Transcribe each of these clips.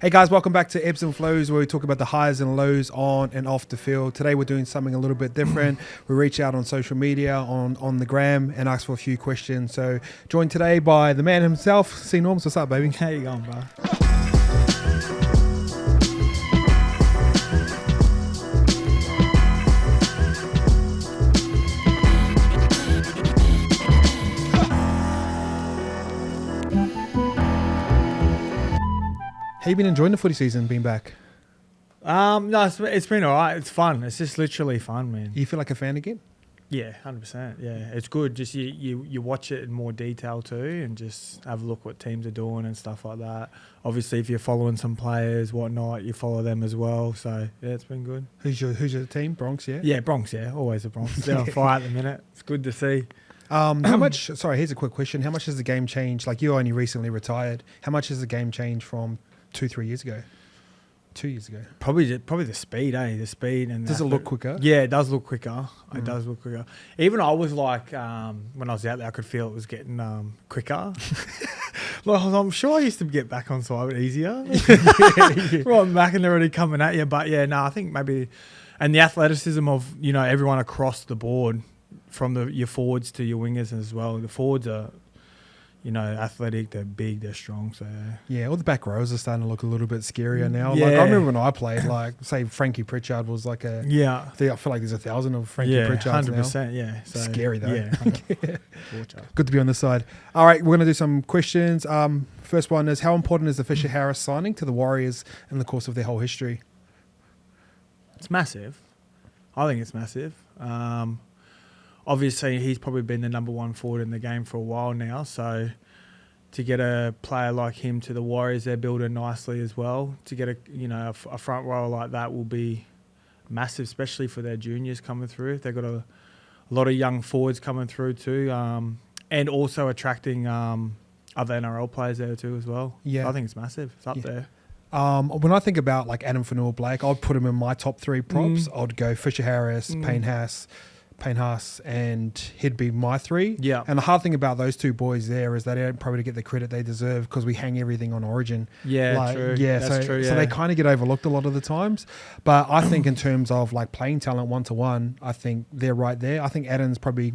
Hey guys, welcome back to Ebbs and Flows, where we talk about the highs and lows on and off the field. Today we're doing something a little bit different. We reach out on social media, on the gram, and ask for a few questions. So joined today by the man himself, C Norms. What's up, baby? How you going, bro? How you been enjoying the footy season, being back? No, it's been all right. It's fun. It's just literally fun, man. You feel like a fan again? Yeah, 100%. Yeah, it's good. Just you watch it in more detail too, and just have a look what teams are doing and stuff like that. Obviously, if you're following some players, whatnot, you follow them as well. So yeah, it's been good. Who's your team? Bronx, yeah? Yeah, Bronx. Yeah, always the Bronx. They're on fire at the minute. It's good to see. How much? Sorry, here's a quick question. How much has the game changed? Like, you only recently retired. How much has the game changed from 2-3 years ago? 2 years ago. Probably the speed, The speed and does it look quicker? Yeah, it does look quicker. It does look quicker. Even I was like, when I was out there, I could feel it was getting quicker. Like, I'm sure I used to get back on side easier. Right back and they're already coming at you. But yeah, no, I think maybe, and the athleticism of everyone across the board, from your forwards to your wingers as well. The forwards are, athletic, they're big, they're strong. So yeah, all the back rows are starting to look a little bit scarier now. Yeah. Like, I remember when I played, like, say Frankie Pritchard was like a... Yeah. I feel like there's 1,000 of Frankie Pritchards 100%, yeah. So, scary though. Yeah. Good to be on this side. All right, we're going to do some questions. First one is, how important is the Fisher Harris signing to the Warriors in the course of their whole history? It's massive. I think it's massive. Obviously, he's probably been the number one forward in the game for a while now. So to get a player like him to the Warriors, they're building nicely as well. To get a front row like that will be massive, especially for their juniors coming through. They've got a lot of young forwards coming through too, and also attracting other NRL players there too as well. Yeah, I think it's massive. It's up there. When I think about like Adam Fanua-Blake, I'd put him in my top three props. I'd go Fisher Harris, Payne Haas, and he'd be my three. Yeah. And the hard thing about those two boys there is they don't probably get the credit they deserve because we hang everything on Origin. Yeah, true. Yeah, that's true. Yeah. So they kind of get overlooked a lot of the times. But I think in terms of like playing talent 1-to-1, I think they're right there. I think Adam's probably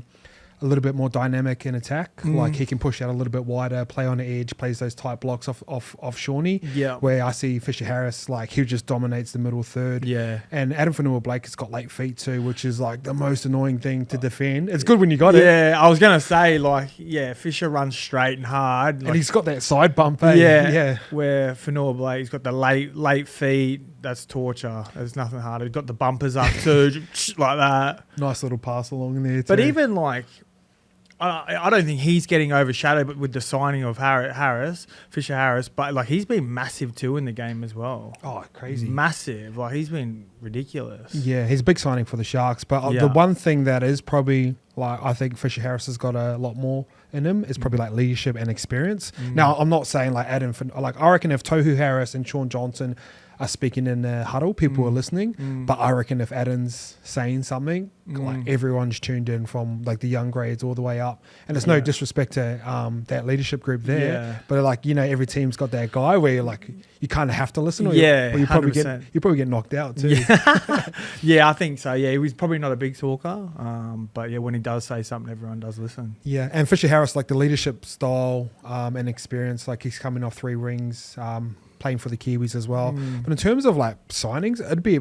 a little bit more dynamic in attack. Like, he can push out a little bit wider, play on the edge, plays those tight blocks off Shawnee. Yeah. Where I see Fisher Harris, like, he just dominates the middle third. Yeah. And Adam Fanua-Blake has got late feet too, which is like the most annoying thing to defend. It's good when you got it. Yeah, I was gonna say, like, Fisher runs straight and hard. Like, and he's got that side bump, eh? Yeah. Where Fanua-Blake, he's got the late feet. That's torture. There's nothing harder. He's got the bumpers up too, like that. Nice little pass along in there too. But even like, I don't think he's getting overshadowed, but with the signing of Fisher Harris, but like, he's been massive too in the game as well. Oh, crazy. Massive. Like, he's been ridiculous. Yeah, he's a big signing for the Sharks. But the one thing that is probably, like, I think Fisher Harris has got a lot more in him is probably like leadership and experience. Now, I'm not saying like Adam, like, I reckon if Tohu Harris and Sean Johnson are speaking in the huddle, people are listening. But I reckon if Adam's saying something, like, everyone's tuned in, from like the young grades all the way up. And it's no disrespect to that leadership group there. Yeah. But like, every team's got that guy where you're like, you kind of have to listen, or you probably get knocked out too. Yeah, I think so. Yeah, he's probably not a big talker. But yeah, when he does say something, everyone does listen. Yeah, and Fisher Harris, like the leadership style and experience, like he's coming off 3 rings. Playing for the Kiwis as well. But in terms of like signings, it'd be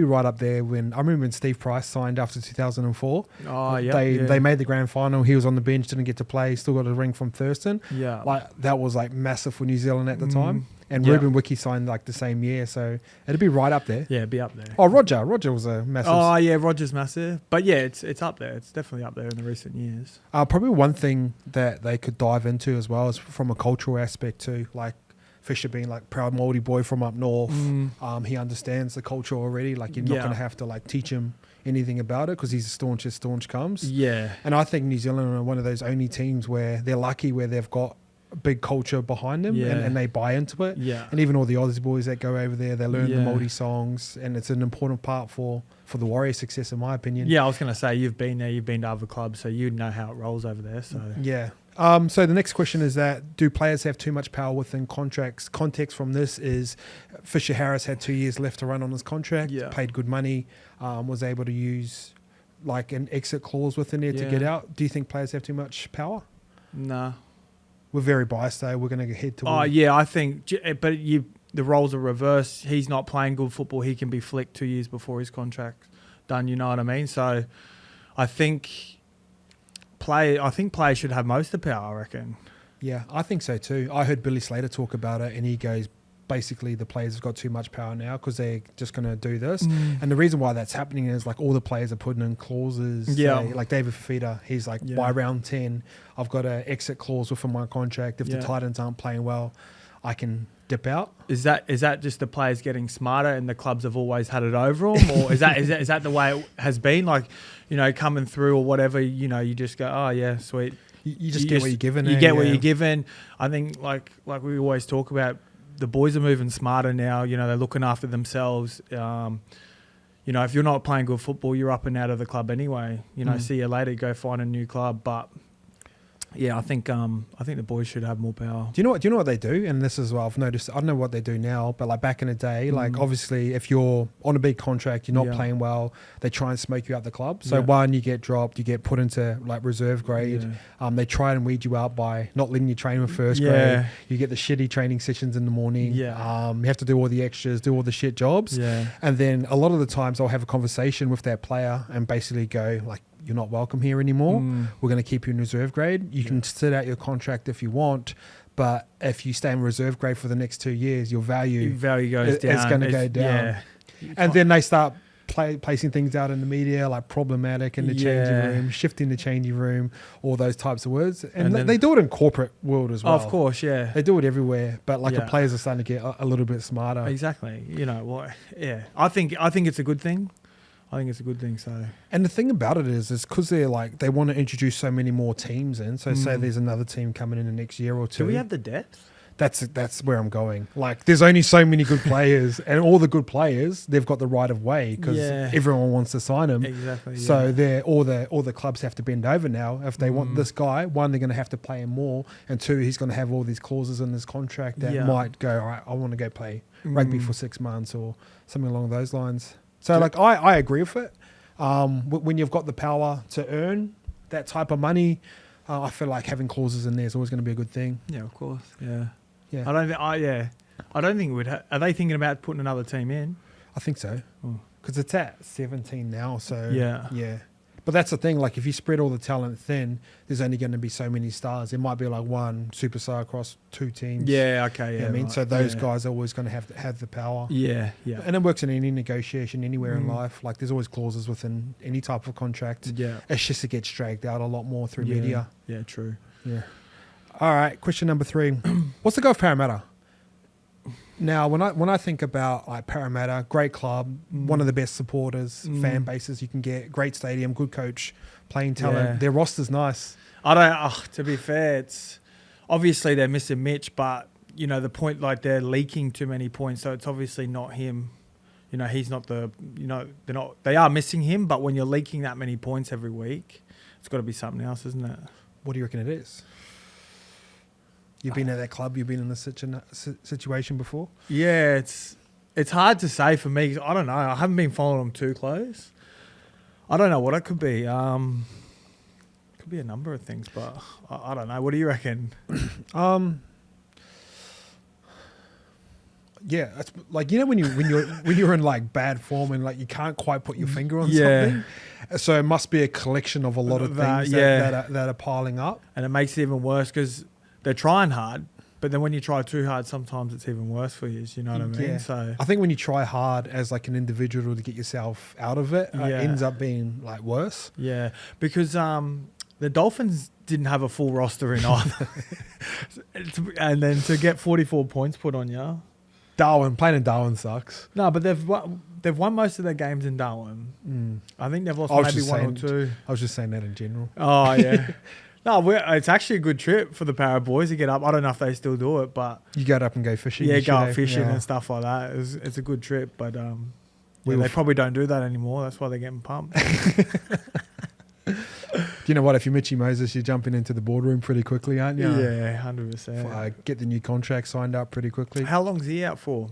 right up there. When I remember when Steve Price signed after 2004. Oh yeah. They made the grand final. He was on the bench, didn't get to play, still got a ring from Thurston. Yeah. Like, that was like massive for New Zealand at the time. And Ruben Wiki signed like the same year, so it'd be right up there. Yeah, it'd be up there. Oh, Roger was a massive. Oh yeah, Roger's massive. But yeah, it's up there. It's definitely up there in the recent years. Probably one thing that they could dive into as well is from a cultural aspect too. Like, Fisher being like proud Māori boy from up north, he understands the culture already. Like, you're not going to have to like teach him anything about it because he's as staunch comes. Yeah. And I think New Zealand are one of those only teams where they're lucky where they've got a big culture behind them and they buy into it. Yeah. And even all the Aussie boys that go over there, they learn the Māori songs, and it's an important part for the Warriors' success, in my opinion. Yeah, I was going to say, you've been there, you've been to other clubs, so you know how it rolls over there. So yeah. So the next question is that do players have too much power within contracts? Context from this is Fisher Harris had 2 years left to run on his contract, paid good money, was able to use like an exit clause within there to get out. Do you think players have too much power? Nah. We're very biased though. We're going to head towards... Oh, yeah, I think... But the roles are reversed. He's not playing good football. He can be flicked 2 years before his contract's done, you know what I mean? So I think players should have most of the power, I reckon. Yeah, I think so too. I heard Billy Slater talk about it and he goes, basically the players have got too much power now because they're just going to do this. And the reason why that's happening is like all the players are putting in clauses. Say, like David Fafita, he's like, by round 10, I've got an exit clause within my contract. If the Titans aren't playing well, I can dip out. Is that just the players getting smarter and the clubs have always had it over them? Or is that the way it has been? Like, you know, coming through or whatever, you know, you just go, oh yeah, sweet. You just get what you're given. You get what you're given. I think like we always talk about, the boys are moving smarter now. You know, they're looking after themselves. You know, if you're not playing good football, you're up and out of the club anyway. You know, see you later, go find a new club. But yeah, I think the boys should have more power. Do you know what they do? And this is what I've noticed. I don't know what they do now, but like back in the day, like obviously if you're on a big contract, you're not playing well, they try and smoke you out the club. So one, you get dropped, you get put into like reserve grade. They try and weed you out by not letting you train with first grade. You get the shitty training sessions in the morning. You have to do all the extras, do all the shit jobs. And then a lot of the times I'll have a conversation with that player and basically go like, you're not welcome here anymore. We're going to keep you in reserve grade. You can sit out your contract if you want, but if you stay in reserve grade for the next 2 years, your value goes down. It's going to go down. And then they start placing things out in the media like problematic in the changing room, shifting the changing room, all those types of words. And they do it in corporate world as well. Of course, yeah. They do it everywhere, but like the players are starting to get a little bit smarter. Exactly. You know what? Yeah. I think it's a good thing. So, and the thing about it is because they're like they want to introduce so many more teams in. So say there's another team coming in the next year or two. Do we have the depth? That's where I'm going. Like there's only so many good players, and all the good players they've got the right of way because everyone wants to sign them. Exactly. So they're all the clubs have to bend over now if they want this guy. One, they're going to have to pay him more, and two, he's going to have all these clauses in his contract that might go. All right, I want to go play rugby for 6 months or something along those lines. So, like, I agree with it. When you've got the power to earn that type of money, I feel like having clauses in there is always going to be a good thing. Yeah, of course. Yeah. I don't think we'd. Are they thinking about putting another team in? I think so, because it's at 17 now. So yeah. But that's the thing. Like, if you spread all the talent thin, there's only going to be so many stars. It might be like one superstar across 2 teams. Yeah. Okay. Yeah. You know what I mean, so those guys are always going to have the power. Yeah. And it works in any negotiation anywhere in life. Like, there's always clauses within any type of contract. Yeah. It's just it gets dragged out a lot more through media. Yeah. True. Yeah. All right. Question number 3. What's the goal of Parramatta? Now, when I think about like Parramatta, great club, one of the best supporters, fan bases you can get, great stadium, good coach, playing talent. Their roster's nice. To be fair, it's obviously they're missing Mitch, but you know the point, like they're leaking too many points, so it's obviously not him. You know, he's not the. You know, they are missing him, but when you're leaking that many points every week, it's got to be something else, isn't it? What do you reckon it is? You've been at that club. You've been in this situation before. Yeah, it's hard to say for me. 'Cause I don't know. I haven't been following them too close. I don't know what it could be. Could be a number of things, but I don't know. What do you reckon? Yeah, it's like, you know, when you're in like bad form and like you can't quite put your finger on something. So it must be a collection of a lot of things that are piling up, and it makes it even worse because they're trying hard, but then when you try too hard, sometimes it's even worse for you. You know what I mean? Yeah. So I think when you try hard as like an individual to get yourself out of it, it ends up being like worse. Yeah, because the Dolphins didn't have a full roster in either, and then to get 44 points put on you. Playing in Darwin sucks. No, but they've won most of their games in Darwin. I think they've lost maybe one or two. I was just saying that in general. Oh yeah. No, it's actually a good trip for the Para boys to get up. I don't know if they still do it, but you get up and go fishing. Yeah, go up fishing and stuff like that. It's a good trip, but they probably don't do that anymore. That's why they're getting pumped. Do you know what? If you're Mitchy Moses, you're jumping into the boardroom pretty quickly, aren't you? Yeah, 100%. Get the new contract signed up pretty quickly. How long's he out for?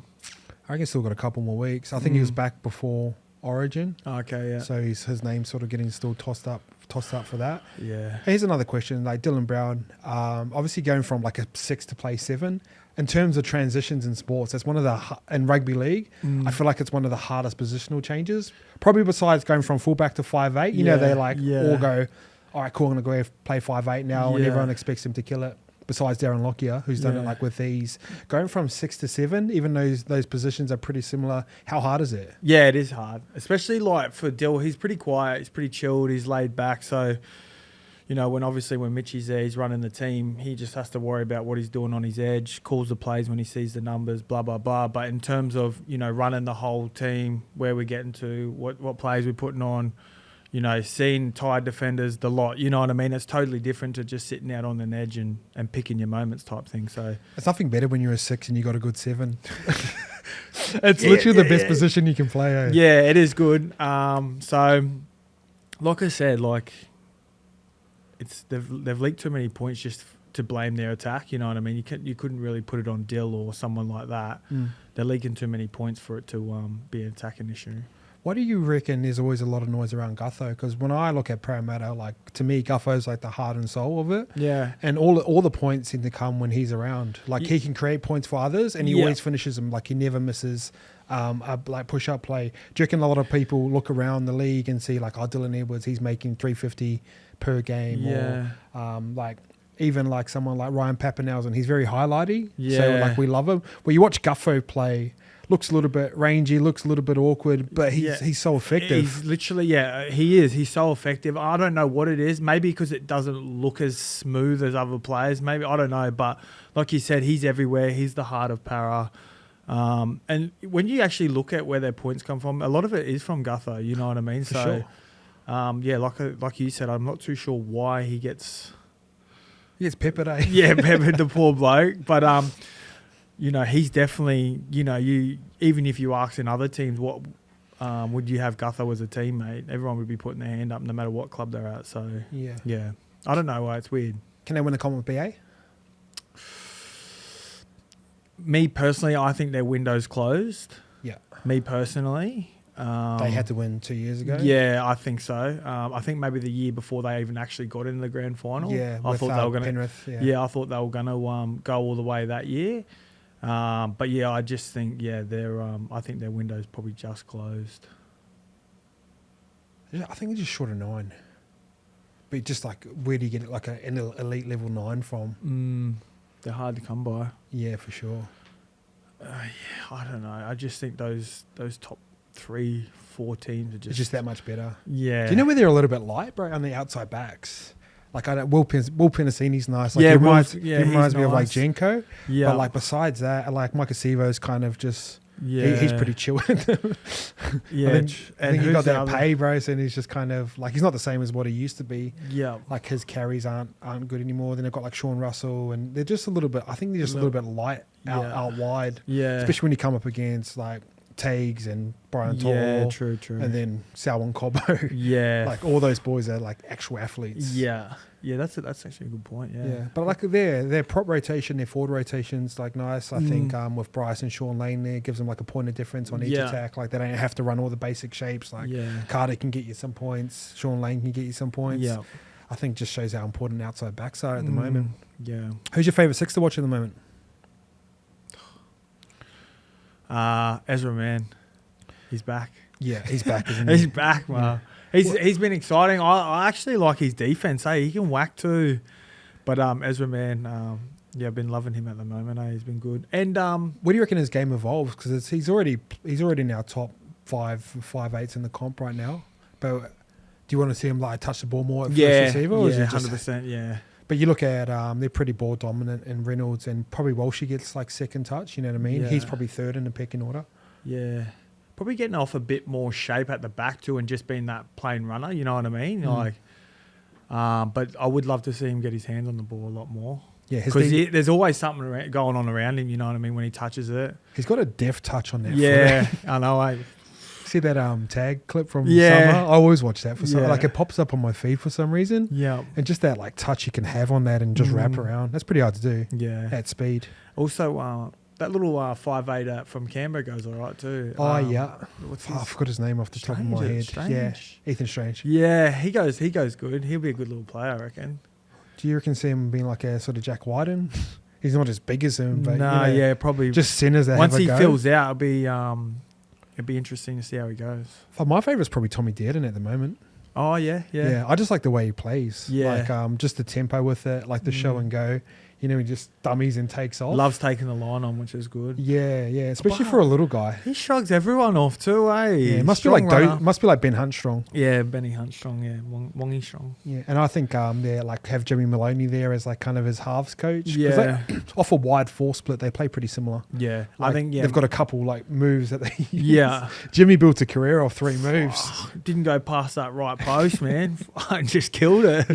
I reckon he's still got a couple more weeks. I think he was back before Origin. Okay, yeah. So his name's sort of getting still tossed up for that. Yeah. Here's another question. Like Dylan Brown, obviously going from like a 6 to play 7. In terms of transitions in sports, that's one of the in rugby league. I feel like it's one of the hardest positional changes. Probably besides going from fullback to 5'8". You know, they all go, all right, cool, I'm going to go play 5'8" now, and everyone expects him to kill it. Besides Darren Lockyer, who's done it like with ease. Going from 6 to 7, even though those positions are pretty similar, how hard is it? Yeah, it is hard. Especially like for Dill, he's pretty quiet, he's pretty chilled, he's laid back. So, you know, when Mitchie's there, he's running the team, he just has to worry about what he's doing on his edge, calls the plays when he sees the numbers, blah, blah, blah. But in terms of, you know, running the whole team, where we're getting to, what plays we're putting on, you know, seeing tired defenders, the lot, you know what I mean? It's totally different to just sitting out on an edge and picking your moments type thing. So it's nothing better when you're a 6 and you got a good 7. It's literally the best position you can play. Eh? Yeah, it is good. So, like I said, like they've leaked too many points just to blame their attack. You know what I mean? You couldn't really put it on Dill or someone like that. They're leaking too many points for it to be an attacking issue. Why do you reckon there's always a lot of noise around Gutho? Because when I look at Parramatta, like to me, Gutho's like the heart and soul of it. Yeah. And all the points seem to come when he's around. Like he can create points for others, and he always finishes them. Like he never misses a like push-up play. Do you reckon a lot of people look around the league and see like, oh, Dylan Edwards, he's making $350 per game, or like even like someone like Ryan Pappenhausen, he's very highlighty. Yeah. So like we love him. Well, you watch Gutho play. Looks a little bit rangy, looks a little bit awkward, but he's so effective. He's literally, he is. He's so effective. I don't know what it is. Maybe because it doesn't look as smooth as other players. Maybe, I don't know. But like you said, he's everywhere. He's the heart of Para. And when you actually look at where their points come from, a lot of it is from Gutho. You know what I mean? For sure. Like you said, I'm not too sure why he gets peppered, eh? Yeah, peppered, the poor bloke. But you know, he's definitely, you know, even if you ask in other teams, what would you have Gutho as a teammate? Everyone would be putting their hand up no matter what club they're at. So, yeah. I don't know why. It's weird. Can they win a comp with BA? Me personally, I think their window's closed. Yeah. Me personally. They had to win 2 years ago. Yeah, I think so. I think maybe the year before they even actually got into the grand final. Yeah, I thought they were going to. Penrith. Yeah, I thought they were going to go all the way that year. But yeah, I just think they're. I think their window's probably just closed. Yeah, I think they're just short of 9. But just like, where do you get like an elite level 9 from? They're hard to come by. Yeah, for sure. I don't know. I just think those top 3-4 teams are just that much better. Yeah. Do you know where they're a little bit light, bro? On the outside backs. Like, I don't, Will Penasini's nice. Like, he reminds me nice. of like Jenko. Yeah. But like besides that, like Mike Acevo's kind of just he's pretty chill. Yeah. I think he got that pay, bro, and he's just kind of like, he's not the same as what he used to be. Yeah. Like his carries aren't good anymore. Then they've got like Sean Russell, and they're just a little bit, I think they're just a little bit light out wide. Yeah. Especially when you come up against like Tags and Brian Tall. Yeah, true. And then Salwan Cobbo. Yeah. Like all those boys are like actual athletes. Yeah. Yeah, that's actually a good point. Yeah. But like their prop rotation, their forward rotation's like nice. I think with Bryce and Sean Lane there gives them like a point of difference on each attack. Like they don't have to run all the basic shapes. Like Carter can get you some points, Sean Lane can get you some points. Yeah. I think just shows how important outside backs are at the moment. Yeah. Who's your favourite 6 to watch at the moment? Ezra Mann. He's back. Yeah, he's back, isn't he? He's back, man. Yeah. He's been exciting. I actually like his defense. Hey, he can whack too. But Ezra Mann, I've been loving him at the moment. He's been good. And where do you reckon his game evolves? Because he's already now top 5'8" in the comp right now. But do you want to see him like touch the ball more at first receiver? Or is it 100%. Yeah. But you look at they're pretty ball dominant, and Reynolds and probably Walshy gets like second touch. You know what I mean? Yeah. He's probably third in the pecking order. Yeah. Probably getting off a bit more shape at the back too, and just being that plain runner. You know what I mean? Like, but I would love to see him get his hands on the ball a lot more. Yeah, because there's always something going on around him. You know what I mean? When he touches it, he's got a deft touch on that. Yeah, foot. I know. See that tag clip from Yeah. summer? I always watch that for some, Yeah. like it pops up on my feed for some reason. Yeah. And just that like touch you can have on that and just wrap around. That's pretty hard to do Yeah. at speed. Also, that little 5'8" from Canberra goes all right too. Oh yeah. What's I forgot his name off the top of my head. Strange? Yeah. Ethan Strange. Yeah, he goes good. He'll be a good little player, I reckon. Do you reckon see him being like a sort of Jack Whiten? He's not as big as him, but No, yeah, probably. just sinners that Once have a he go. fills out, it'll be interesting to see how he goes. My favourite's probably Tommy Dearden at the moment. Oh yeah. I just like the way he plays. Yeah. Like just the tempo with it, like the show and go. You know, he just dummies and takes off. Loves taking the line on, which is good. Yeah, especially for a little guy. He shrugs everyone off too, eh? Yeah, must be like Ben Hunt strong. Yeah, Benny Hunt strong. Yeah, Wongy strong. Yeah, and I think they like have Jimmy Maloney there as like kind of his halves coach. 'Cause Yeah. they, off a wide four split, they play pretty similar. Yeah, Like, I think they've got a couple like moves that they use. Yeah. Jimmy built a career off 3 moves. Didn't go past that right post, man. I just killed it.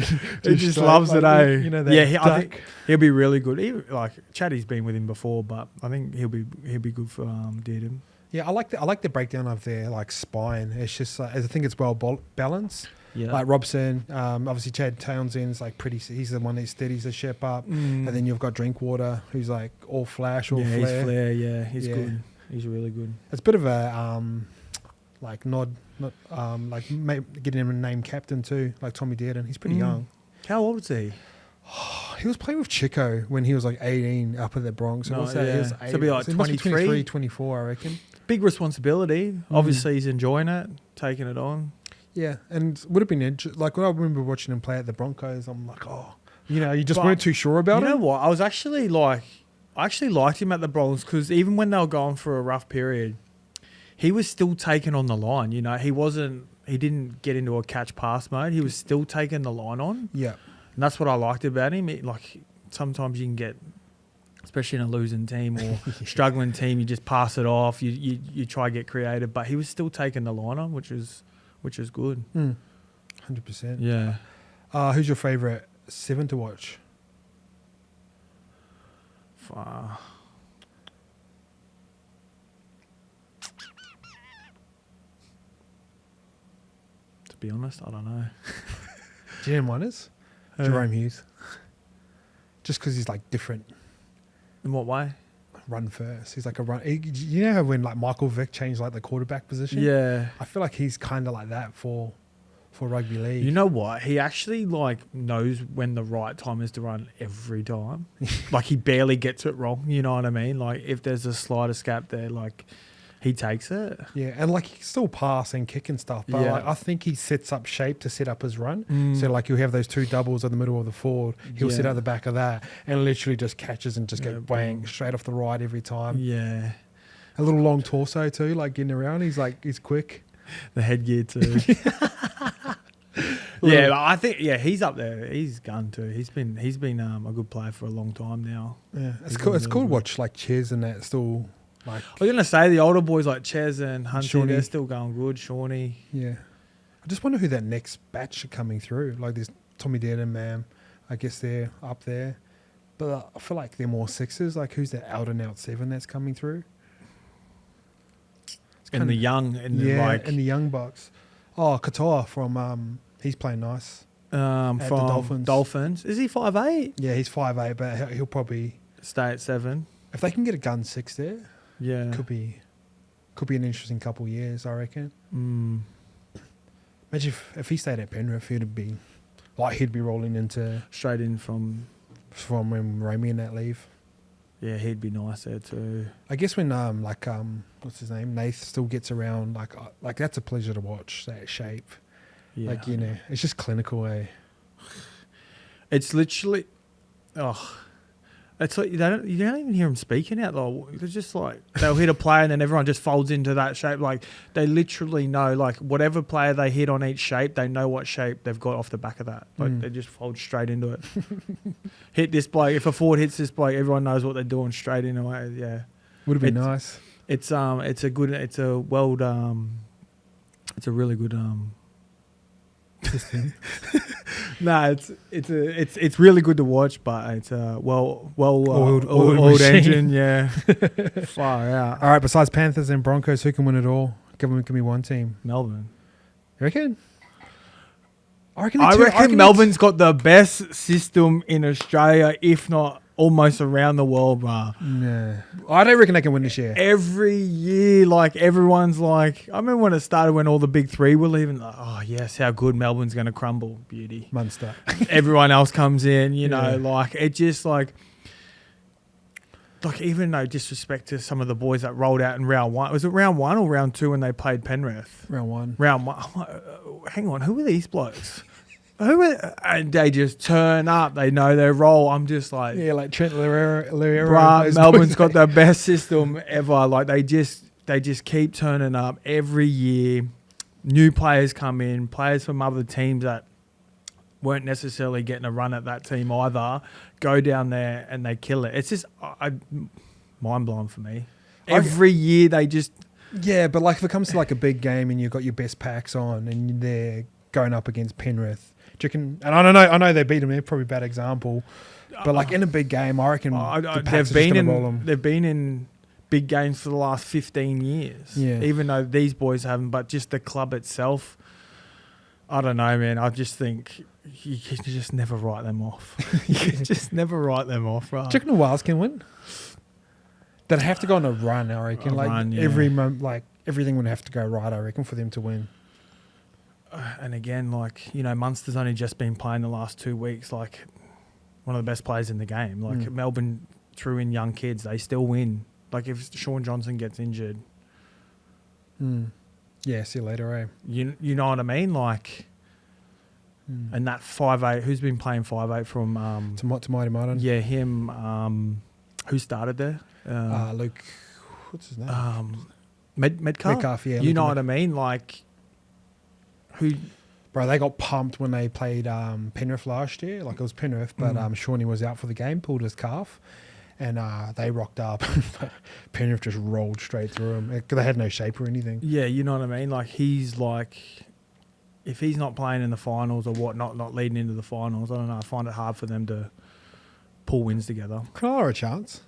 He just like- loves it, like, eh? you know, that I duck. think he'll be really good. Even, like Chatty's been with him before, but I think he'll be good for Dearden. Yeah, I like the breakdown of their like spine. It's just I think it's well balanced. Yeah, Like Robson, obviously Chad Townsend's like pretty. He's the one that steadies the ship up, and then you've got Drinkwater, who's like all flash, all yeah, flare. he's flair. Yeah, he's Yeah. good. He's really good. It's a bit of a like nod, not like getting him a name captain too, like Tommy Dearden. He's pretty young. How old is he? He was playing with Chico when he was like 18 up at the Bronx. So No, what's that? yeah. He was So 18. it'd be like he must be 23? 24, I reckon. Big responsibility. Obviously, he's enjoying it, taking it on. Yeah, and would have been like when I remember watching him play at the Broncos. I'm like, you just But weren't too sure about You know him. what? I actually liked him at the Bronx because even when they were going for a rough period, he was still taking on the line. You know, he didn't get into a catch pass mode. He was still taking the line on. Yeah, And that's what I liked about him. Like sometimes you can get, especially in a losing team or struggling team, you just pass it off. You try to get creative, but he was still taking the line on, which is good. 100%. Yeah. Who's your favourite 7 to watch? To be honest, I don't know. Do you know who mine is? Jerome Hughes. Just because he's like different. In what way? Run first. He's like a run. You know how when like Michael Vick changed like the quarterback position? Yeah. I feel like he's kind of like that for rugby league. You know what? He actually like knows when the right time is to run every time. Like he barely gets it wrong. You know what I mean? Like if there's a slightest gap there, like he takes it. Yeah, and like he can still pass and kick and stuff, but Yeah. like, I think he sets up shape to set up his run. So like you have those 2 doubles in the middle of the forward. He'll sit Yeah. out the back of that and literally just catches and just Yeah, go bang boom. straight off the right every time. Yeah. A little long torso too, like getting around. He's quick. The headgear too. Yeah, but I think he's up there. He's gone too. He's been a good player for a long time now. Yeah, it's He's cool. It's really cool to good. watch like Ches and that still like. I was gonna say the older boys like Ches and Hunty, Shawnee. they're still going good. Shawnee. Yeah, I just wonder who that next batch are coming through. Like there's Tommy Dearden, man. I guess they're up there, but I feel like they're more 6s. Like who's that out and out 7 that's coming through? And the young and the like and the young bucks. Oh, Katoa from he's playing nice. from the Dolphins. Dolphins. Is he 5'8"? Yeah, he's 5'8", but he'll probably Stay at 7. if they can get a gun 6 there, Yeah. could be an interesting couple years, I reckon. Imagine if he stayed at Penrith, he'd be rolling into Straight in from when Ramey and that leave. yeah, he'd be nice there too. I guess when what's his name, Nath still gets around, like that's a pleasure to watch that shape. Yeah. Like it's just clinical, eh? It's literally it's like you don't even hear them speaking out though. It's just like they'll hit a player and then everyone just folds into that shape. Like they literally know, like whatever player they hit on each shape, they know what shape they've got off the back of that. Like they just fold straight into it. Hit this bloke. If a forward hits this bloke, everyone knows what they're doing straight into it. Yeah. Would have been nice. It's really good system. No, it's really good to watch, but it's a oiled machine. engine, yeah. Far out. All right, besides Panthers and Broncos, who can win it all? Give me one team. Melbourne. You reckon? I reckon Melbourne's got the best system in Australia, if not almost around the world, bro. Nah. I don't reckon they can win this year. Every year, like, everyone's like, I remember when it started, when all the big three were leaving, like, oh, yes, how good Melbourne's going to crumble. Beauty. Munster. Everyone else comes in, you know, like, it just, like, even no disrespect to some of the boys that rolled out in round one. Was it round one or round two when they played Penrith? Round one. Round one. I'm like, hang on, who are these blokes? And they just turn up. They know their role. I'm just like... Yeah, like Trent Luera. Melbourne's got the best system ever. Like, they just keep turning up every year. New players come in. Players from other teams that weren't necessarily getting a run at that team either go down there and they kill it. It's just mind-blowing for me. Every year they just... Yeah, but like if it comes to like a big game and you've got your best packs on and they're going up against Penrith, do you reckon, and I know they beat them, they're probably a bad example, but like in a big game, I reckon they've been in big games for the last 15 years. Yeah. Even though these boys haven't, but just the club itself, I don't know, man. I just think you just never write them off. You just never write them off, right? Do you reckon the Wales can win? They'd have to go on a run, I reckon. Every month, like everything would have to go right, I reckon, for them to win. And again, like, you know, Munster's only just been playing the last 2 weeks, like one of the best players in the game. Like Melbourne threw in young kids, they still win. Like if Sean Johnson gets injured. Yeah, see you later, eh? You know what I mean? Like, and that 5'8", who's been playing 5'8" from... Mighty Martin. Yeah, him. Who started there? Luke, what's his name? Metcalf, yeah. You know what I mean? Like, who... Bro, they got pumped when they played Penrith last year. Like, it was Penrith, but Shawnee was out for the game, pulled his calf, and they rocked up. Penrith just rolled straight through him because they had no shape or anything. Yeah, you know what I mean? Like, he's like... If he's not playing in the finals or whatnot, not leading into the finals, I don't know, I find it hard for them to pull wins together. Cronulla a chance.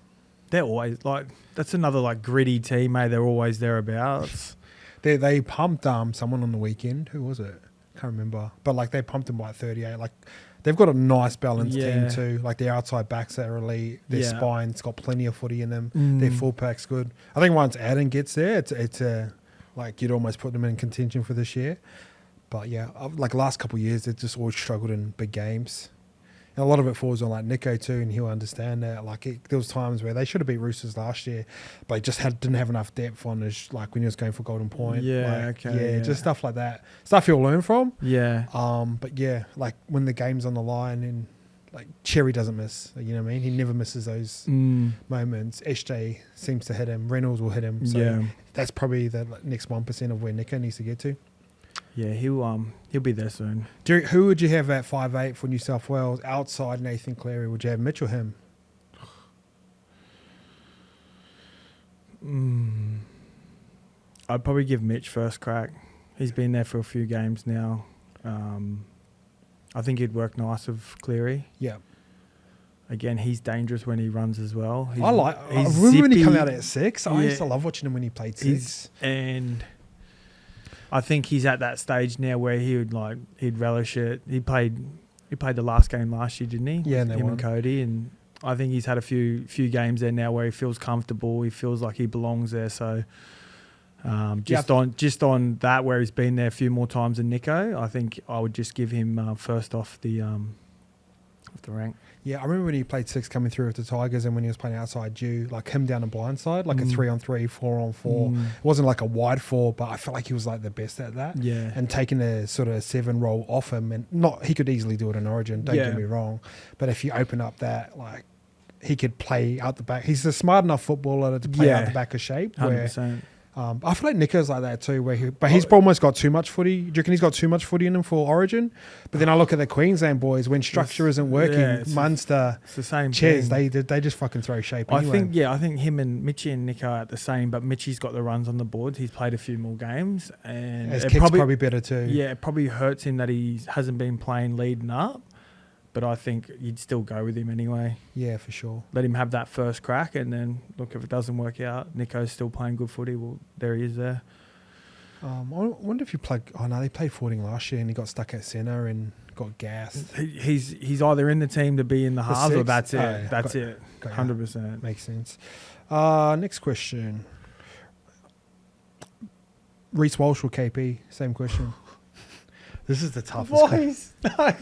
They're always, like... That's another, like, gritty team, mate. They're always thereabouts. They pumped someone on the weekend. Who was it? Can't remember. But, like, they pumped them by 38. Like, they've got a nice balanced team too. Like, their outside backs are elite. Their spine's got plenty of footy in them. Their full pack's good. I think once Adam gets there, it's like, you'd almost put them in contention for this year. But, yeah, like, last couple of years, they've just always struggled in big games. And a lot of it falls on, like, Nico too, and he'll understand that. Like, there was times where they should have beat Roosters last year, but he just didn't have enough depth on his, like, when he was going for Golden Point. Yeah, like, okay. Yeah, just stuff like that. Stuff you'll learn from. Yeah. But, yeah, like, when the game's on the line and, like, Cherry doesn't miss. You know what I mean? He never misses those moments. SJ seems to hit him. Reynolds will hit him. So that's probably the next 1% of where Nico needs to get to. Yeah, he'll be there soon. Who would you have at 5'8" for New South Wales outside Nathan Cleary? Would you have Mitch or him? I'd probably give Mitch first crack. He's been there for a few games now. I think he'd work nice with Cleary. Yeah. Again, he's dangerous when he runs as well. I remember when he came out at 6. I used to love watching him when he played 6. And I think he's at that stage now where he'd relish it. He played the last game last year, didn't he? Yeah, and him and Cody, and I think he's had a few games there now where he feels comfortable. He feels like he belongs there. So on that, where he's been there a few more times than Nico, I think I would just give him first off the rank. Yeah, I remember when he played 6 coming through with the Tigers, and when he was playing outside due, like him down the blind side, like a 3-on-3, 4-on-4. It wasn't like a wide 4, but I felt like he was like the best at that. Yeah. And taking a sort of 7 role off him, and he could easily do it in Origin, don't get me wrong. But if you open up that, like, he could play out the back. He's a smart enough footballer to play out the back of shape. 100%. I feel like Nico's like that too, he's almost got too much footy. Do you reckon he's got too much footy in him for Origin? But then I look at the Queensland boys, when structure isn't working, Munster, it's the same Ches, they just fucking throw shape anyway. I think him and Mitchie and Nico are the same, but Mitchie's got the runs on the boards. He's played a few more games. And his kick's probably better too. Yeah, it probably hurts him that he hasn't been playing leading up. But I think you'd still go with him anyway. Yeah, for sure. Let him have that first crack, and then, look, if it doesn't work out, Nico's still playing good footy, well, there he is there. I wonder if you plug. Oh no, they played 14 last year and he got stuck at centre and got gassed. He's either in the team to be in the halves or that's it. Oh, yeah. That's it. 100%. Makes sense. Next question. Reece Walsh or KP? Same question. This is the toughest. Boys, no.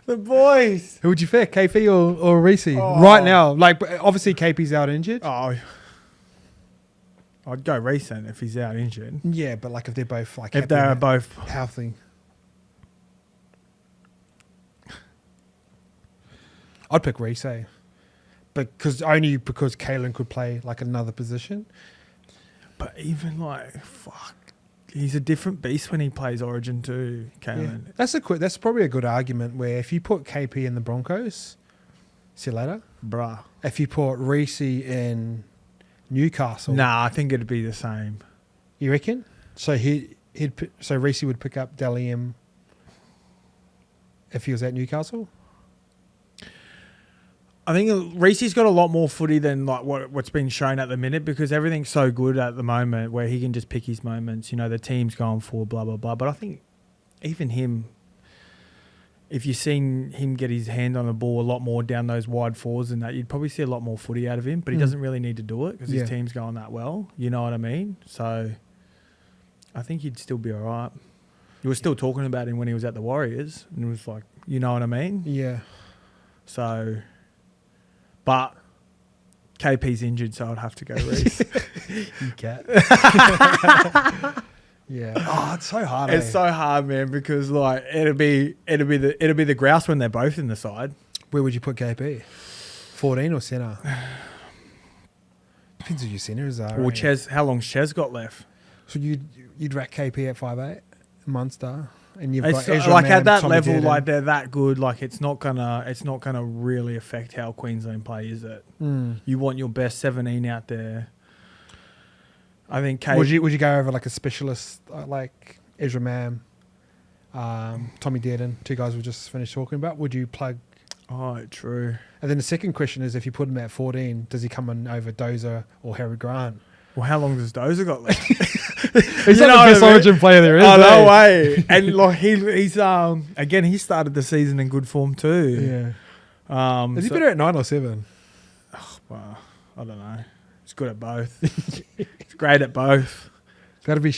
The boys. Who would you pick, KP or Reece? Oh. Right now, like obviously KP's out injured. Oh, I'd go Reece then if he's out injured. Yeah, but like if they're both like If they're both healthy, I'd pick Reece, because Kalen could play like another position. But even like fuck, he's a different beast when he plays Origin too, Kalen. Yeah. That's probably a good argument where if you put KP in the Broncos, see you later, Bruh. If you put Reece in Newcastle, Nah, I think it'd be the same. You reckon? So so Reece would pick up Dally M if he was at Newcastle. I think Reece's got a lot more footy than like what's been shown at the minute because everything's so good at the moment where he can just pick his moments. You know, the team's going for blah, blah, blah. But I think even him, if you've seen him get his hand on the ball a lot more down those wide fours and that, you'd probably see a lot more footy out of him. But he doesn't really need to do it because his team's going that well. You know what I mean? So I think he'd still be all right. You were still talking about him when he was at the Warriors and it was like, you know what I mean? Yeah. So... But KP's injured, so I'd have to go Reece. You cat. Yeah. Oh, it's so hard. It's so hard, man, because like it'll be the grouse when they're both in the side. Where would you put KP? 14 or centre? Depends who your centres are. Well, Ches, how long's Ches got left? So you'd rack KP at 5'8", Munster. And you've it's got Ezra like Mann, at that Tommy level, Dearden. like they're that good. Like it's not gonna really affect how Queensland play, is it? You want your best 17 out there. I think. Would you go over like a specialist like Ezra Mann, Tommy Dearden, two guys we just finished talking about? Would you plug? Oh, true. And then the second question is, if you put him at 14, does he come in over Dozer or Harry Grant? Well, how long does Dozer got left? He's like the best Origin player there is. Oh, no way. And like he's again, he started the season in good form too. Yeah. Is he better at 9 or 7? Oh, well, I don't know. He's good at both. He's great at both. It's got to be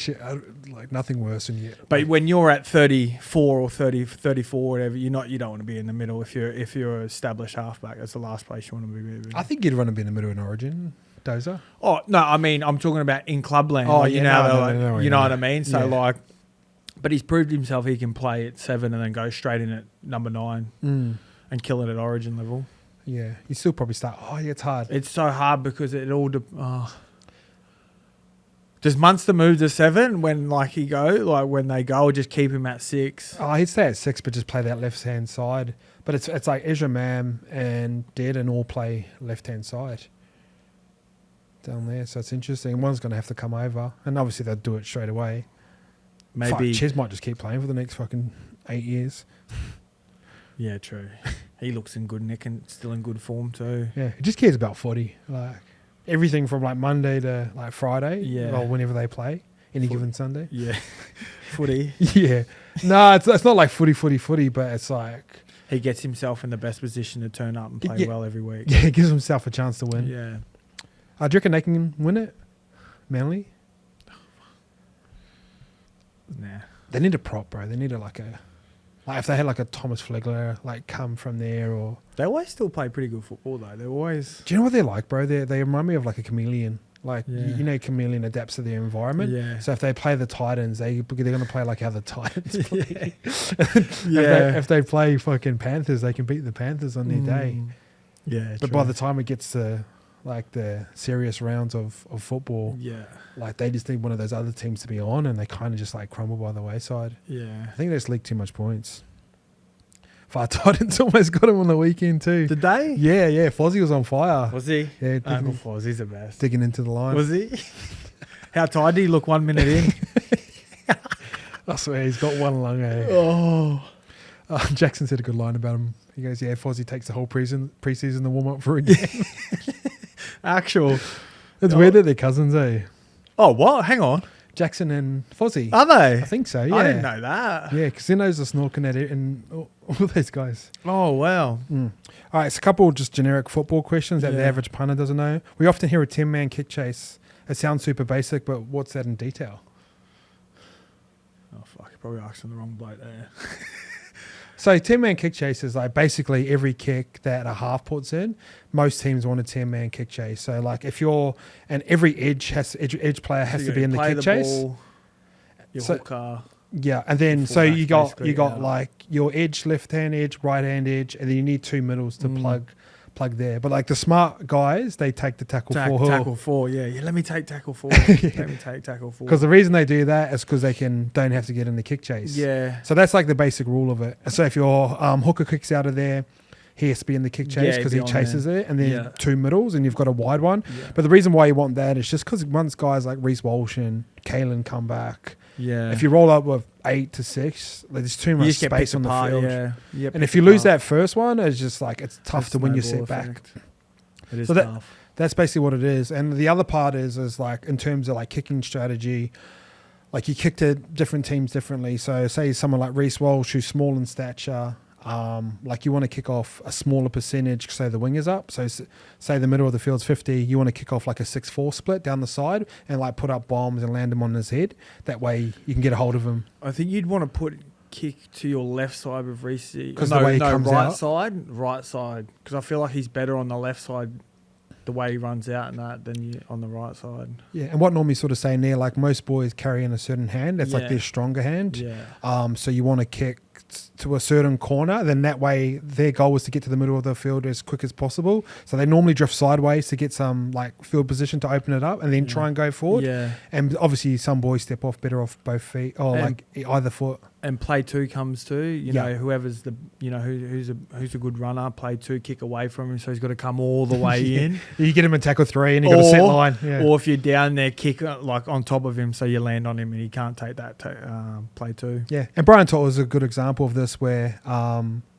like nothing worse than you. But when you're at 34 or 34, whatever, you don't want to be in the middle. If you're an established halfback, that's the last place you want to be. I think you'd want to be in the middle in Origin. Dozer? Oh no, I mean I'm talking about in clubland. Oh, like, yeah, you know what I mean. So Yeah. like, but he's proved himself he can play at 7 and then go straight in at number 9 and kill it at Origin level. Yeah, you still probably start. Oh yeah, it's hard. It's so hard because it all. Does Munster move to 7 when when they go, or just keep him at 6? Oh, he'd stay at 6, but just play that left hand side. But it's like Ezra Mann and Dearden all play left hand side down there, so it's interesting. One's going to have to come over, and obviously they'll do it straight away. Maybe Ches might just keep playing for the next fucking 8 years. Yeah, true. He looks in good nick and still in good form too. Yeah, he just cares about footy, like everything from like Monday to like Friday, or whenever they play, any given Sunday. Yeah, footy. Yeah, no, it's not like footy, but it's like he gets himself in the best position to turn up and play well every week. Yeah, he gives himself a chance to win. Yeah. Do you reckon they can win it? Manly? Nah. They need a prop, bro. They need if they had like a Thomas Flegler come from there, or they always still play pretty good football though. They're always. Do you know what they're like, bro? They remind me of like a chameleon. Chameleon adapts to their environment. Yeah. So if they play the Titans, they're going to play like how the Titans play. If they play fucking Panthers, they can beat the Panthers on their day. Yeah. But by the time it gets to like the serious rounds of football, like they just need one of those other teams to be on, and they kind of just like crumble by the wayside. Yeah. I think they just leaked too much points. Far Titans almost got him on the weekend too. Did they? Yeah. Fozzie was on fire. Was he? Yeah. Uncle Fozzie's the best. Digging into the line. Was he? How tired did he look 1 minute in? I swear he's got one lung. Oh. Jackson said a good line about him. He goes, "Yeah, Fozzie takes the whole preseason to warm up for a game." Actual. It's weird that they're cousins, eh? Oh, what? Hang on. Jackson and Fozzie. Are they? I think so, yeah. I didn't know that. Yeah, Casino's a snorking at it and all those guys. Oh, wow. All right, it's a couple just generic football questions that the average punter doesn't know. We often hear a 10-man kick chase. It sounds super basic, but what's that in detail? Oh, fuck. You're probably asking the wrong bloke there. So 10-man kick chase is like basically every kick that a half puts in. Most teams want a 10-man kick chase. So like if you're and every edge player has to be in the kick chase. Ball, your hooker. Yeah, and then so you got like your edge, left hand edge, right hand edge, and then you need two middles to plug there. But like the smart guys, they take the tackle four. Tackle four, yeah. Let me take tackle four. Let me take tackle four. Because the reason they do that is because they don't have to get in the kick chase. Yeah. So that's like the basic rule of it. So if your hooker kicks out of there, he has to be in the kick chase because he chases it, and then two middles, and you've got a wide one. Yeah. But the reason why you want that is just because once guys like Reece Walsh and Kalen come back, if you roll up with 8 to 6, there's too much space on the field. Yeah. And if you lose that first one, it's just like it's tough to win your set back. It is tough. That's basically what it is. And the other part is like in terms of like kicking strategy, like you kick to different teams differently. So say someone like Reece Walsh, who's small in stature, like you want to kick off a smaller percentage, say the wing is up. So say the middle of the field's 50, you want to kick off like a 6-4 split down the side and like put up bombs and land them on his head. That way you can get a hold of him. I think you'd want to kick to your left side with Reece. Because the way he comes right out. Right side. Because I feel like he's better on the left side, the way he runs out and that, than you on the right side. Yeah, and what normally sort of saying there, like most boys carry in a certain hand. It's like their stronger hand. Yeah. So you want to kick to a certain corner, then that way their goal was to get to the middle of the field as quick as possible. So they normally drift sideways to get some like field position to open it up and then try and go forward. Yeah. And obviously some boys step off better off both feet or like either foot. And play two comes too. You know, whoever's the who's a good runner, play two, kick away from him, so he's got to come all the way in. You get him in tackle 3 and you got a set line. Yeah. Or if you're down there, kick like on top of him, so you land on him and he can't take that. Play two. Yeah, and Brian To'o is a good example of this, where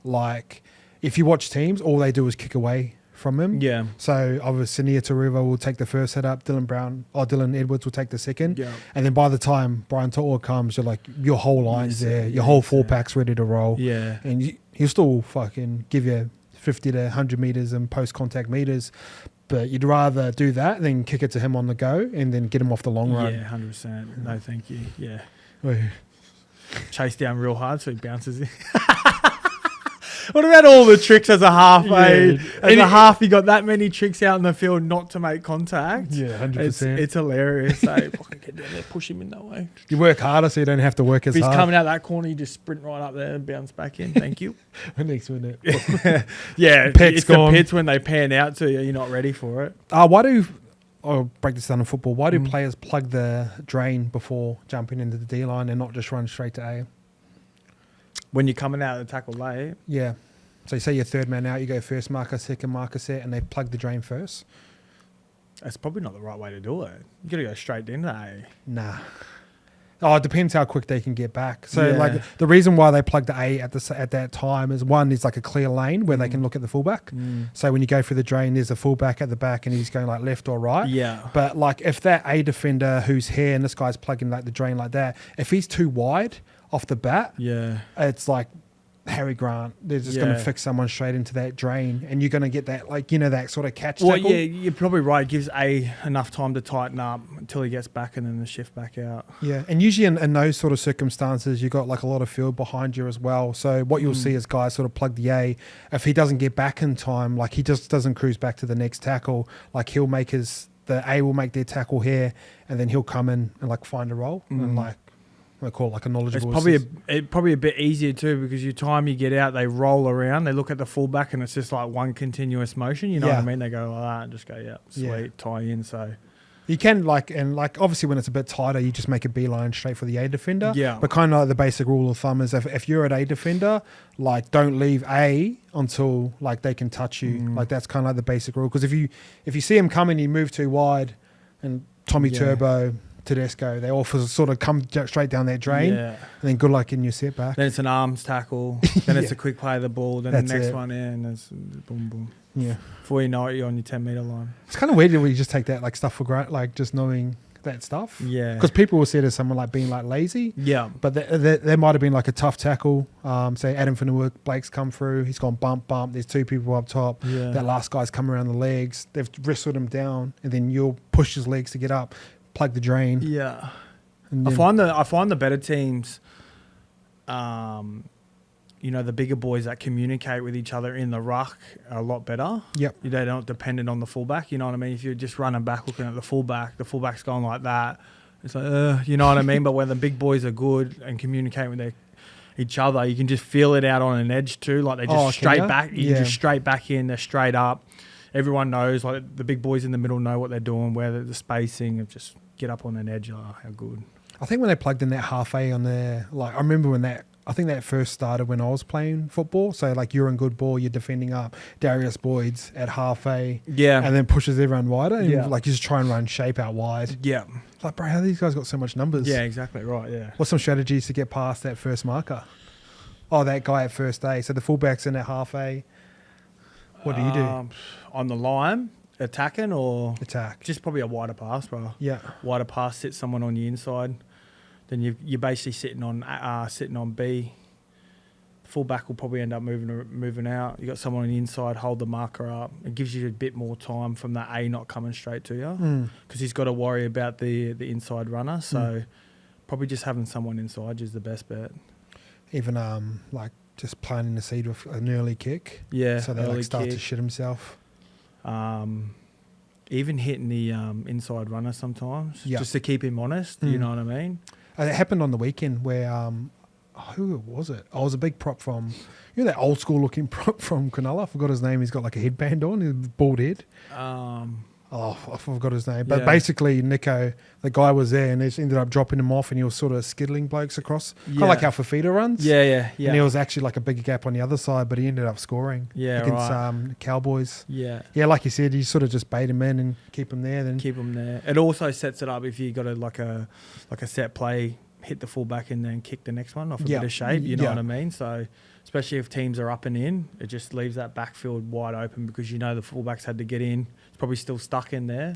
like if you watch teams, all they do is kick away from him. Yeah. So obviously Nia Taruva will take the first head up, Dylan Edwards will take the second. Yeah. And then by the time Brian To'o comes, you're like your whole line's there, your whole 4-pack's ready to roll. Yeah. And he'll still fucking give you 50 to 100 meters and post-contact meters. But you'd rather do that than kick it to him on the go and then get him off the long run. Yeah, 100%. No, thank you. Yeah. Chase down real hard so he bounces in. What about all the tricks as a half, As a half, you got that many tricks out in the field not to make contact. Yeah, 100%. It's hilarious. So fucking get down there, push him in that way. You work harder so you don't have to work as hard. If he's coming out that corner, you just sprint right up there and bounce back in. Thank you. Next minute. Yeah, it's the pits when they pan out to you. You're not ready for it. I'll break this down in football. Why do players plug the drain before jumping into the D-line and not just run straight to A? When you're coming out of the tackle late. Yeah. So you say you're third man out, you go first marker, second marker set, and they plug the drain first. That's probably not the right way to do it. You got to go straight into A. Nah. Oh, it depends how quick they can get back. So like the reason why they plug the A at that time is one is like a clear lane where they can look at the fullback. So when you go through the drain, there's a fullback at the back and he's going like left or right. Yeah. But like if that A defender who's here and this guy's plugging like the drain like that, if he's too wide off the bat, it's like Harry Grant. They're just going to fix someone straight into that drain, and you're going to get that, like, that sort of catch tackle. Yeah, you're probably right. It gives A enough time to tighten up until he gets back and then the shift back out. Yeah, and usually in those sort of circumstances, you've got like a lot of field behind you as well. So what you'll see is guys sort of plug the A. If he doesn't get back in time, like he just doesn't cruise back to the next tackle, like he'll make the A will make their tackle here, and then he'll come in and like find a roll and like, I call it like a knowledgeable. It's probably a bit easier too, because your time you get out, they roll around, they look at the fullback, and it's just like one continuous motion. You know what I mean? They go like that and just go, sweet, tie in. So you can obviously when it's a bit tighter, you just make a beeline straight for the A defender. Yeah. But kind of like the basic rule of thumb is if you're at A defender, like don't leave A until like they can touch you. Like that's kind of like the basic rule. Because if you see him coming, you move too wide, and Tommy Turbo, Tedesco, they all sort of come straight down that drain, and then good luck in your setback. Then it's an arms tackle, then it's a quick play of the ball, then the next one in, and it's boom, boom. Yeah. Before you know it, you're on your 10-meter line. It's kind of weird when you just take that like stuff for granted, like just knowing that stuff. Yeah. Because people will see it as someone like being like lazy. Yeah. But there might have been like a tough tackle. Say Adam Finnework, Blake's come through. He's gone bump. There's two people up top. Yeah. That last guy's come around the legs. They've wrestled him down, and then you'll push his legs to get up, plug the drain. Yeah. And I then, find the better teams, you know, the bigger boys that communicate with each other in the ruck are a lot better. Yep. They're not dependent on the fullback. You know what I mean? If you're just running back looking at the fullback's going like that. It's like, you know what I mean? But when the big boys are good and communicate with each other, you can just feel it out on an edge too. Like they just straight back. You can just straight back in. They're straight up. Everyone knows. Like the big boys in the middle know what they're doing. Where the spacing of just get up on an edge. Oh, how good. I think when they plugged in that half A on there, like I remember when I think that first started when I was playing football. So like you're in good ball, you're defending up. Darius Boyd's at half A, and then pushes everyone wider. And like you just try and run shape out wide. Yeah, it's like bro, how these guys got so much numbers? Yeah, exactly right. Yeah. What's some strategies to get past that first marker? Oh, that guy at first A. So the fullback's in at half A. What do you do on the line? Attacking or attack? Just probably a wider pass, bro. Yeah, wider pass, sit someone on the inside. Then you're basically sitting on B. Fullback will probably end up moving out. You got someone on the inside, hold the marker up. It gives you a bit more time from that A not coming straight to you because he's got to worry about the inside runner. So probably just having someone inside is the best bet. Even like just planting the seed with an early kick. Yeah, so they like start to shit himself. Even hitting the inside runner sometimes, just to keep him honest. You know what I mean? It happened on the weekend where, who was it? I was a big prop from, you know that old school looking prop from Cronulla? I forgot his name. He's got like a headband on, his bald head. I forgot his name. But basically, Nico, the guy was there and they just ended up dropping him off and he was sort of skiddling blokes across. Kind of like how Fafita runs. Yeah. And he was actually like a bigger gap on the other side, but he ended up scoring against Cowboys. Yeah. Yeah, like you said, you sort of just bait him in and keep him there. Then keep him there. It also sets it up if you got a set play, hit the fullback and then kick the next one off a bit of shape. You know what I mean? So especially if teams are up and in, it just leaves that backfield wide open because you know the fullbacks had to get in. It's probably still stuck in there,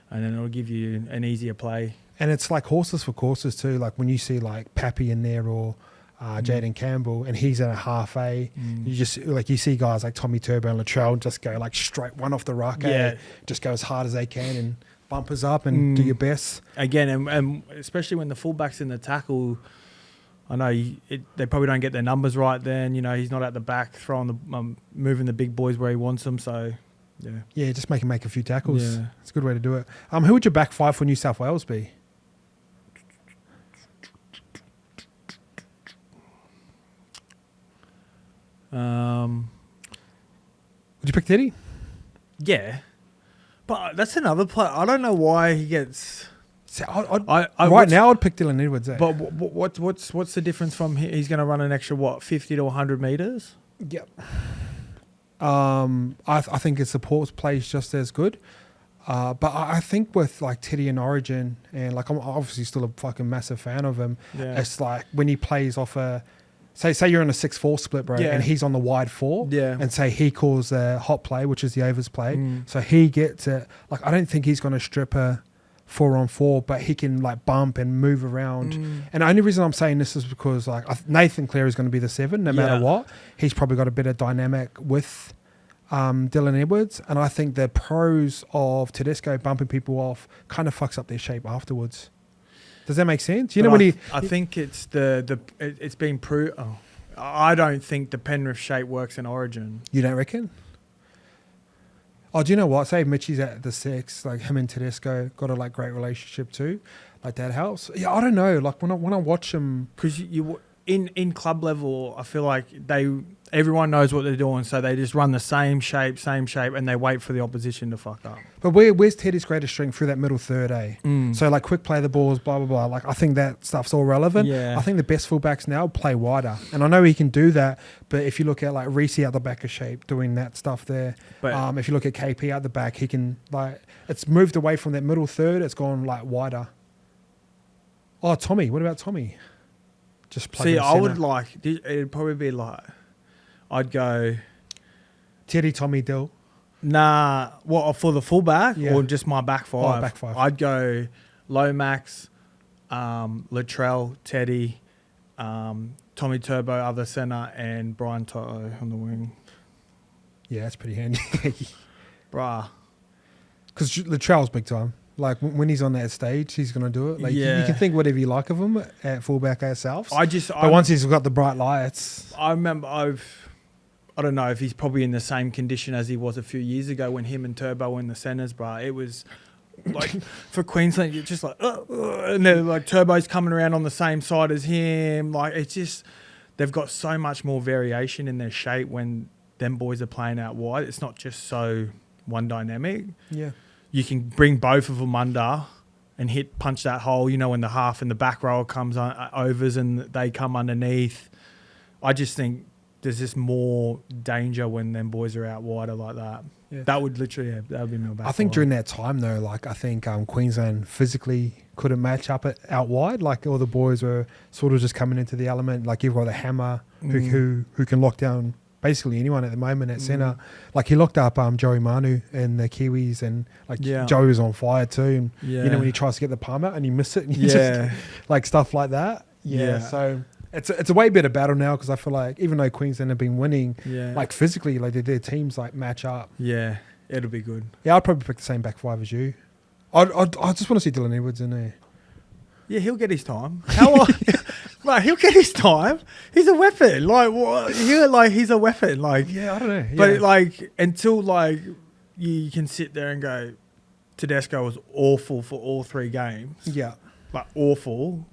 and then it'll give you an easier play. And it's like horses for courses too. Like when you see like Pappy in there or Jaden Campbell, and he's in a half A. You just like you see guys like Tommy Turbo and Latrell just go like straight one off the ruck. Just go as hard as they can and bumpers up and do your best. Again, and especially when the fullback's in the tackle. I know they probably don't get their numbers right then. You know, he's not at the back throwing moving the big boys where he wants them. So, yeah, just make him make a few tackles. Yeah. It's a good way to do it. Who would your back five for New South Wales be? Would you pick Teddy? Yeah, but that's another player. I don't know why he gets. So now I'd pick Dylan Edwards. But what's the difference from he's going to run an extra 50 to 100 meters? Yep. I think his support plays just as good. But I think with like Teddy in Origin and like I'm obviously still a fucking massive fan of him. Yeah. It's like when he plays off a say you're in a 6-4 split, bro, and he's on the wide 4, and say he calls a hot play, which is the overs play. So he gets it. Like I don't think he's going to strip a 4-on-4, but he can like bump and move around. And the only reason I'm saying this is because like Nathan Cleary is going to be the 7 no matter what. He's probably got a better dynamic with Dylan Edwards, and I think the pros of Tedesco bumping people off kind of fucks up their shape afterwards. Does that make sense? You know when I think it's it's been proved. I don't think the Penrith shape works in Origin. You don't reckon? Oh, do you know what? Say Mitchie's at the 6, like him and Tedesco got a like great relationship too. Like that helps. Yeah, I don't know. Like when I watch them, because you in club level, I feel like everyone knows what they're doing, so they just run the same shape, and they wait for the opposition to fuck up. But where's Teddy's greatest strength through that middle third, So like quick play the balls, blah blah blah. Like I think that stuff's all relevant. Yeah. I think the best fullbacks now play wider, and I know he can do that. But if you look at like Reece out the back of shape doing that stuff there, but if you look at KP out the back, he can like it's moved away from that middle third. It's gone like wider. Oh, Tommy. What about Tommy? Just plug I would like it'd probably be like I'd go Teddy, Tommy, Dill. Nah, what for the fullback or just my back 5? Back 5. I'd go Lomax, Latrell, Teddy, Tommy Turbo, other centre, and Brian Toto on the wing. Yeah, that's pretty handy. Bruh. Because Latrell's big time. Like, when he's on that stage, he's going to do it. Like, you can think whatever you like of him at fullback ourselves. But once he's got the bright lights. I remember I don't know if he's probably in the same condition as he was a few years ago when him and Turbo were in the centres, bruh. It was like, for Queensland, you're just like, and then like Turbo's coming around on the same side as him. Like, it's just, they've got so much more variation in their shape when them boys are playing out wide. It's not just so one dynamic. Yeah. You can bring both of them under and punch that hole, when the half and the back row comes overs and they come underneath. I just think there's just more danger when them boys are out wider like that. Yeah. That would literally, that would be my back. I think during that time though, like I think Queensland physically couldn't match up out wide. Like all the boys were sort of just coming into the element. Like you've got the hammer who can lock down basically anyone at the moment at centre. Like he locked up Joey Manu and the Kiwis, and like Joey was on fire too. And when he tries to get the palm out and you miss it, and you just like stuff like that. So it's a way better battle now because I feel like even though Queensland have been winning, like physically, like their teams like match up. Yeah, it'll be good. Yeah, I'd probably pick the same back five as you. I just want to see Dylan Edwards in there. Yeah, he'll get his time. How long? Like, he'll get his time. He's a weapon. Like, what? He's a weapon. Like, yeah, I don't know. Yeah. But like, until like you can sit there and go, Tedesco was awful for all 3 games. Yeah, like awful.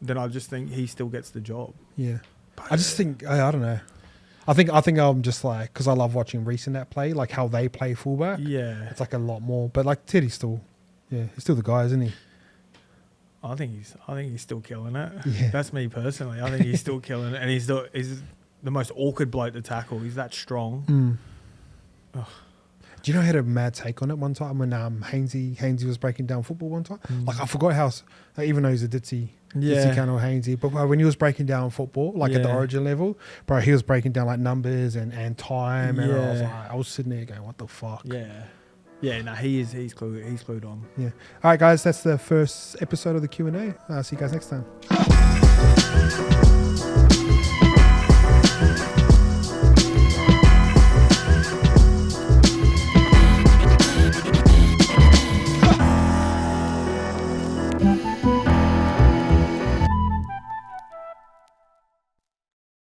Then I just think he still gets the job. Yeah, but I just think I don't know. I think I'm just like, because I love watching Reece in that play, like how they play fullback. Yeah, it's like a lot more. But like Teddy's still, he's still the guy, isn't he? I think he's still killing it. Yeah. That's me personally. I think he's still killing it, and he's the most awkward bloke to tackle. He's that strong. Do you know I had a mad take on it one time when Hainsey was breaking down football one time? Like I forgot how, like, even though he's a ditzy kind of Hainsey, but when he was breaking down football, like at the origin level, bro, he was breaking down like numbers and time, and I was sitting there going, what the fuck? Yeah, no, he's clued on. Yeah. All right, guys, that's the first episode of the Q&A. See you guys next time.